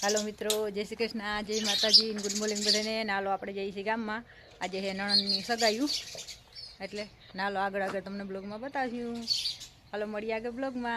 Hello मित्रों, जय श्री कृष्ण, जय माताजी, गुड मॉर्निंग बधाने। नालो आपणे जઈએ છીએ ગામમાં। આજે હે નણંદની સગાયું, એટલે નાલો આગળ આગળ તમને બ્લોગમાં બતાવ્યું। હાલો મળીએ આગળ બ્લોગમાં।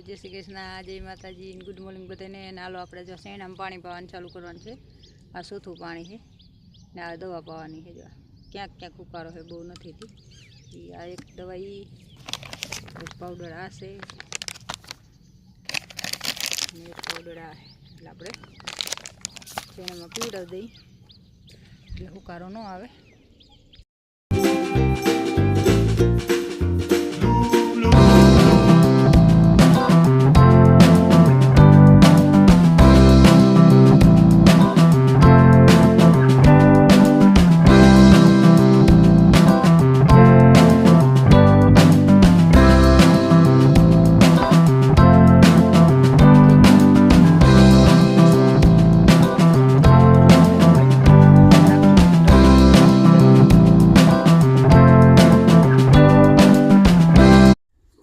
जय श्री कृष्ण, जय माताजी, गुड मॉर्निंग बधाने। नालो आपणे जो सेणामां पाणी पावानुं चालू करवानुं छे। आ सूथुं पाणी छे ने आ दवा पावानी छे। जो क्यांक क्यांक उकाळो है, बहु नथी थी। आ एक दवाई एक पाउडर आ छे ने एक पाउडर आ है, એટલે આપણે સેણામાં પીવડાવી દઈ એટલે ઉકાળો ન આવે।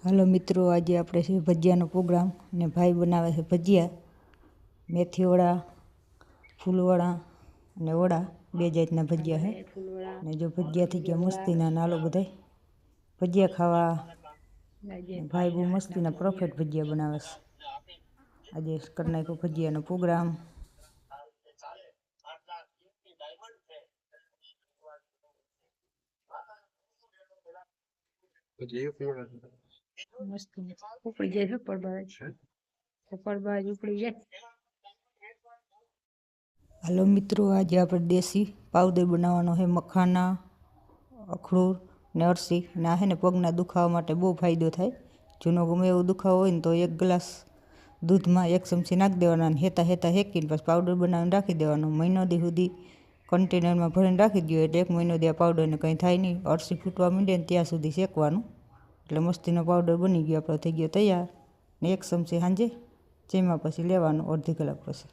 हेलो मित्रों, आज आपणे छे भजियानो प्रोग्राम ने भाई बनावे छे भजिया, मेथी वड़ा, फूलवड़ा ने वड़ा, बे जातना भजिया है। ने जो भजिया थी गया मस्तीना, नालो बधाय भजिया खावा। भाई बहु मस्तीना परफेक्ट भजिया बनावे छे। आज कर नाख्यो भजियानो प्रोग्राम। मस्त उपड़ी जाए परबाज उपड़ी जाए। हेलो मित्रों, आज आप देसी पाउडर बनावવાનો है। मखाना, अखरोट ने अरसी ने आ है ने पगना दुखावा माटे बहु फायदो थाय। जूनो गमे एवो दुखावो होय ने तो 1 ग्लास દૂધમાં 1 ચમચી નાખી દેવાના અને હેતા હેકીને પછી પાવડર બનાવીને રાખી દેવાનો. મહિનો દી સુધી કન્ટેનરમાં ભરીને રાખી દો એટલે 1 મહિનો દી આ પાવડરને કંઈ થાય નહીં. અળસી ફૂટવા માંડે ને ત્યાં સુધી શેકવાનું એટલે મસ્તીનો પાવડર બની ગયો આપણો, થઈ ગયો તૈયાર. ને 1 ચમચી સાંજે જેમાં પછી લેવાનું અડધી કલાક પછી.